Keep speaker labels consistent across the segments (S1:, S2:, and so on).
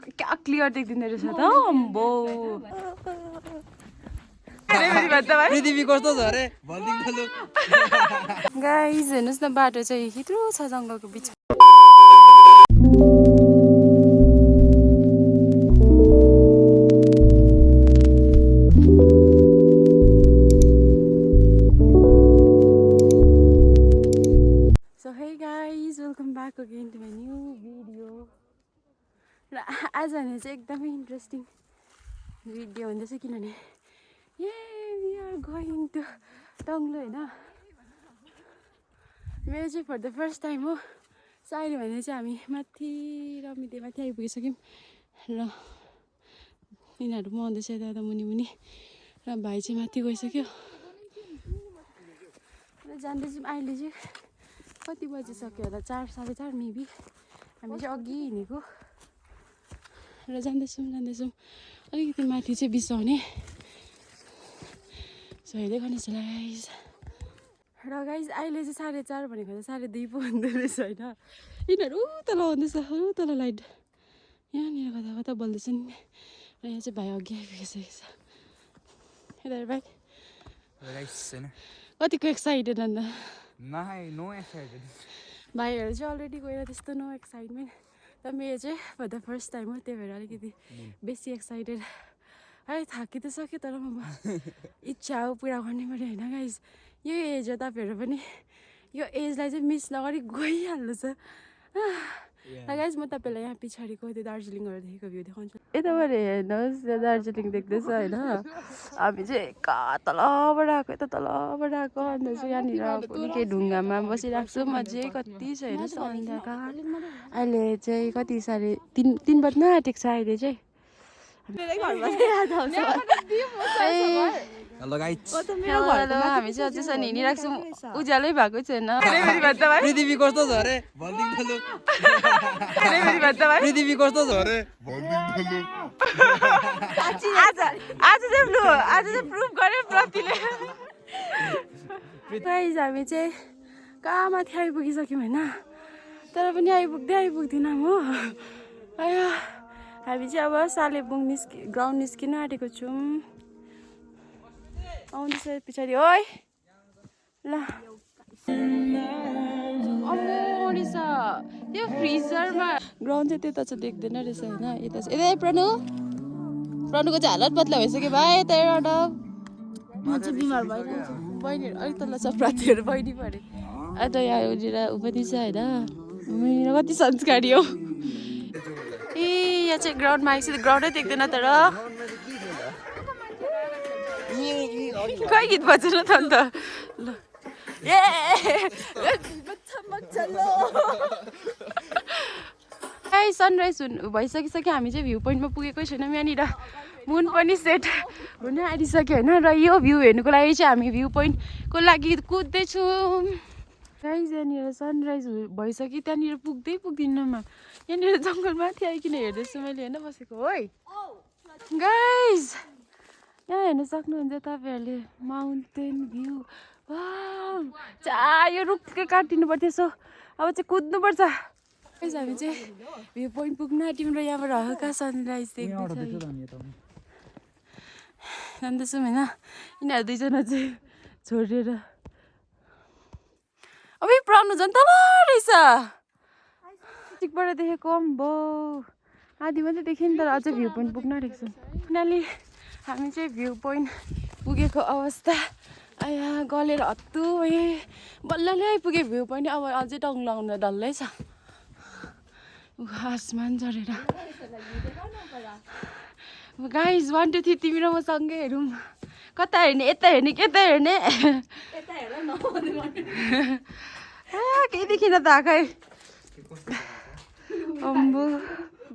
S1: क्या क्लियर देख्दिँदो रहेछ त अम्बो
S2: पृथ्वी कस्तो छ अरे भनिदिनु लु
S1: गाइस हेर्नुहोस् न बाटो चाहिँ यत्रो छ जङ्गलको बिच So hey guys, welcome back again to my new video. र आज भने चाहिँ एकदमै इन्ट्रेस्टिङ भिडियो हुँदैछ किनभने we are going to टङ्ग्लो होइन मेरो चाहिँ फर द फर्स्ट टाइम हो सो अहिले भने चाहिँ हामी माथि रमिदेमाथि आइपुगिसक्यौँ र यिनीहरू म आउँदैछ यता मुनि मुनि र भाइ चाहिँ माथि गइसक्यो र जाँदैछौँ अहिले चाहिँ कति बजिसक्यो होला 4 साढे 4 मेबी हामी चाहिँ अघि हिँडेको र जाँदैछौँ अलिकति माथि चाहिँ बिसाउने सो हेर्दै गर्नुहोस् गाइस र गाइस अहिले चाहिँ 4:30 भनेको त 2:30 पो हुँदो रहेछ होइन यिनीहरू तल आउँदैछ तल लाइट यहाँनिर कता कता बल्दैछ नि र यहाँ चाहिँ भाइ अघि आइपुगिसकेको छ हेर भाइ कतिको एक्साइटेड अन्त
S2: नो एक्साइटेड
S1: भाइहरू चाहिँ अलरेडी गएर त्यस्तो नो एक्साइटमेन्ट तर मेरो चाहिँ फर द फर्स्ट टाइम हो त्यही भएर अलिकति बेसी एक्साइटेड है थाकि त सक्यो तर म इच्छा हो पुरा गर्ने पऱ्यो होइन गाइस यो एज हो तपाईँहरू पनि यो एजलाई चाहिँ मिस नगरी गइहाल्नु छ गाइस म तपाईँलाई यहाँ पछाडिको त्यो दार्जिलिङहरू देखेको भ्यू देखाउँछु यताबाट हेर्नुहोस् यो दार्जिलिङ देख्दैछ होइन हामी चाहिँ तलबाट आएको यता तलबाट आएको अन्त चाहिँ यहाँनिर कुनै केही ढुङ्गामा बसिरहेको छु मजे कति छ हेर्नुहोस् अन्धकार अहिले चाहिँ कति 3:30 बज्न आँटेको छ अहिले चाहिँ
S2: हेलो गाइस
S1: हामी चाहिँ अझैसम्म हिँडिरहेको छौँ उज्यालै भएको छैन
S2: पृथ्वी कस्तो छ अरे भनिदिनु लु पृथ्वी कस्तो छ अरे भनिदिनु लु
S1: आज चाहिँ प्रुफ गर्यो प्रतिले गाइस हामी चाहिँ कहाँ माथि आइपुगिसक्यौँ होइन तर पनि आइपुग्दैनौँ हो आयो हामी चाहिँ अब सालेबुङ ग्राउन्ड निस्किन आँटेको छौँ आउँदैछ पछाडि ओइ ल अमोरी छ त्यो फ्रिजरमा ग्राउन्ड चाहिँ त्यता चाहिँ देख्दैन रहेछ होइन यता चाहिँ यता प्रणुको चाहिँ हालत पत्ला भइसक्यो भाइ यता म चाहिँ बिमार भइरहेको छु बहिनीहरू अलिक तल छ प्रातीहरू बहिनी परे अन्त यहाँ उनीर ऊ पनि छ होइन मेरो कति संस्कारी हो ए यहाँ चाहिँ ग्राउन्डमा आइसक्यो ग्राउन्डै देख्दैन तर खै गीत बज्छ न त अन्त ल ए सनराइज भइसकिसक्यो हामी चाहिँ भ्यू पोइन्टमा पुगेकै छैनौँ यहाँनिर मुन पनि सेट हुन आँटिसक्यो होइन र यो भ्यू हेर्नुको लागि चाहिँ हामी भ्यू पोइन्टको लागि कुद्दैछौँ गाइस यहाँनिर सनराइज भइसक्यो त्यहाँनिर पुग्दिनँ म यहाँनिर जङ्गलमाथि आइकन हेर्दैछु मैले होइन बसेको है गाइस यहाँ हेर्न सक्नुहुन्छ तपाईँहरूले माउन्टेन भ्यू यो रुखकै काटिनु पर्थ्यो सो अब चाहिँ कुद्नुपर्छ हामी चाहिँ भ्यू पोइन्ट पुग्न आँट्यौँ र यहाँबाट हल्का सनराइज देख्दैछ जान्दैछौँ होइन यिनीहरू दुईजना चाहिँ छोडेर अब प्रब्लम झन् तल रहेछ ठिकबाट देखेको अम्बो आधी मात्रै देखेँ नि तर अझै भ्यू पोइन्ट पुग्न आँटेको छ फाइनली हामी चाहिँ भ्यू पोइन्ट पुगेको अवस्था आया गलेर हत्तु बल्लले आइपुग्यो भ्यू पोइन्ट अब अझै टङ लगाउन डल्लै छ आसमान झरेर गाइस 1 2 3 तिमी र म सँगै हेरौँ कता हेर्ने यता हेर्ने केता हेर्ने केही देखिन त आँखै अम्बो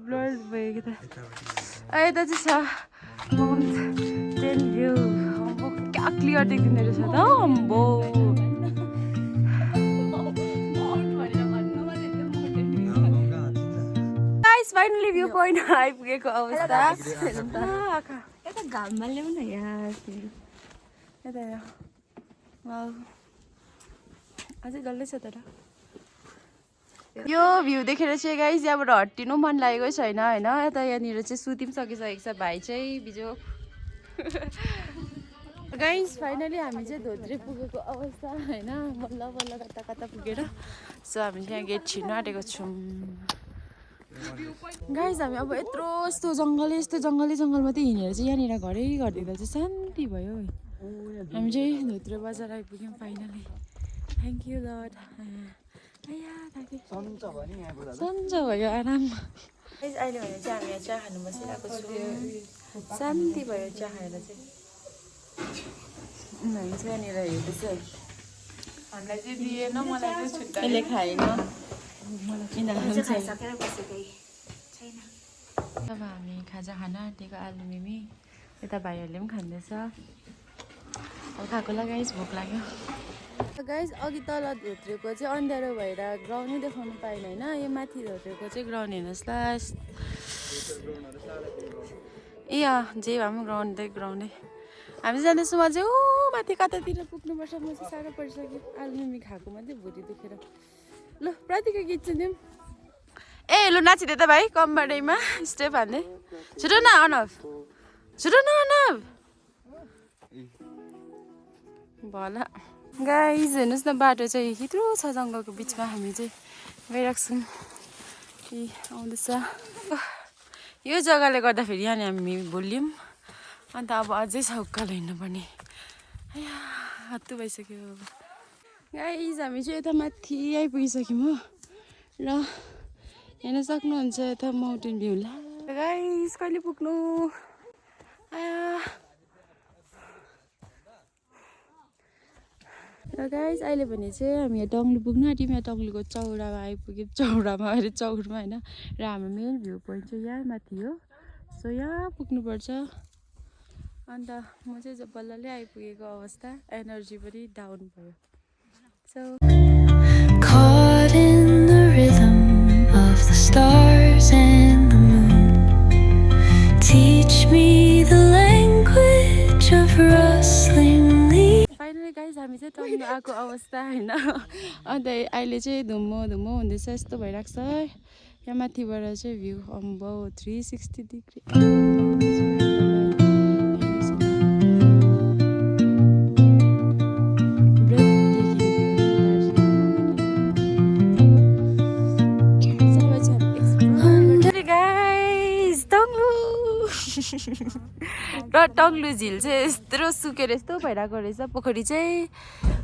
S1: ब्लर भयो कि त यता चाहिँ छ माउन्टेन भ्यू अम्बो क्या क्लियर देख्दिँदो रहेछ त अम्बो गाइस फाइनली भ्यू पोइन्ट आइपुगेको अवस्था यता घाममा ल्याउ न यार यता वाउ अझै डल्लै छ तर यो भ्यू देखेर चाहिँ गाइस यहाँबाट हट्टिनु मन लागेकै छैन होइन यता यहाँनिर चाहिँ सुति पनि सकिसकेको छ भाइ चाहिँ बिजो गाइस फाइनली हामी चाहिँ धोत्रे पुगेको अवस्था होइन बल्ल बल्ल कता कता पुगेर सो हामी चाहिँ यहाँ गेट छिर्नु आँटेको छौँ गाइस हामी अब यस्तो जङ्गलै जङ्गलमा चाहिँ हिँडेर चाहिँ यहाँनिर घरै घरदेख्दा चाहिँ शान्ति भयो हामी चाहिँ धोत्रे बजार आइपुग्यौँ फाइनली थ्याङ्क यू लर्ड सन्चो भयो आराम अहिले भने चाहिँ हामी यहाँ चिया खानु बसिरहेको छौँ शान्ति भयो चिया खाएर चाहिँ हामी चाहिँ यहाँनिर हेर्दैछ यसले खाएन अब हामी खाजा खान आँटेको आलु मिमी यता भाइहरूले पनि खाँदैछ अब खाएको लगाइस भोक लाग्यो गाइस अघि तल धोत्रेको चाहिँ अँध्यारो भएर ग्राउन्डै देखाउनु पाएन होइन यो माथि धोत्रेको चाहिँ ग्राउन्ड हेर्नुहोस् ल ए जे भए पनि ग्राउन्डै हामी जाँदैछौँ अझै ऊ माथि कतातिर पुग्नुपर्छ म चाहिँ साह्रो परिसक्यो आलु मिमी खाएको मात्रै भुँडी दुखेर ल प्रतिको गीत चाहिँ ए लु नाचिदे त भाइ कम्बाडैमा स्टेप हान्दै छिटो न अनव भला गाइज हेर्नुहोस् न बाटो चाहिँ यत्रो छ जङ्गलको बिचमा हामी चाहिँ गइरहेको छौँ कि आउँदैछ यो जग्गाले गर्दाखेरि यहाँ हामी भुल्यौँ अन्त अब अझै छ उकालो हिँड्नुपर्ने हत्तु भइसक्यो गाइज हामी चाहिँ यता माथि आइपुगिसक्यौँ हो र हेर्न सक्नुहुन्छ यता माउन्टेन भ्यू ल गाइज कहिले पुग्नु र गाइज अहिले भने चाहिँ हामी यहाँ टङ्ग्लु पुग्नु आँट्यौँ यहाँ टङ्ग्लुको चौरामा आइपुग्यौँ चौरमा होइन र हाम्रो मेन भ्यू पोइन्ट चाहिँ यहाँ माथि हो सो यहाँ पुग्नुपर्छ अन्त म चाहिँ बल्लले आइपुगेको अवस्था एनर्जी पनि डाउन भयो so
S3: Caught in the rhythm of the stars and the moon, teach me the language of rustling leaves.
S1: Finally guys हामी चाहिँ टङ्ग्लु आएको अवस्था होइन अन्त अहिले चाहिँ धुम्म हुँदैछ यस्तो भइरहेको छ यहाँ माथिबाट चाहिँ भ्यू अम्बो 360 डिग्री र टङ्ग्लु झिल चाहिँ यत्रो सुकेर यस्तो भइरहेको रहेछ पोखरी चाहिँ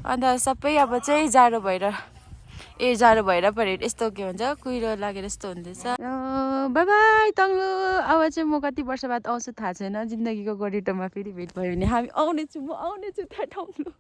S1: अन्त सबै अब चाहिँ जाडो भएर पऱ्यो यस्तो के भन्छ कुहिरो लागेर यस्तो हुँदैछ बाई बाई टङ्ग्लु अब चाहिँ म कति वर्ष बाद आउँछु थाहा छैन जिन्दगीको गोरेटोमा फेरि भेट भयो भने हामी म आउनेछु त्यहाँ टङ्ग्लु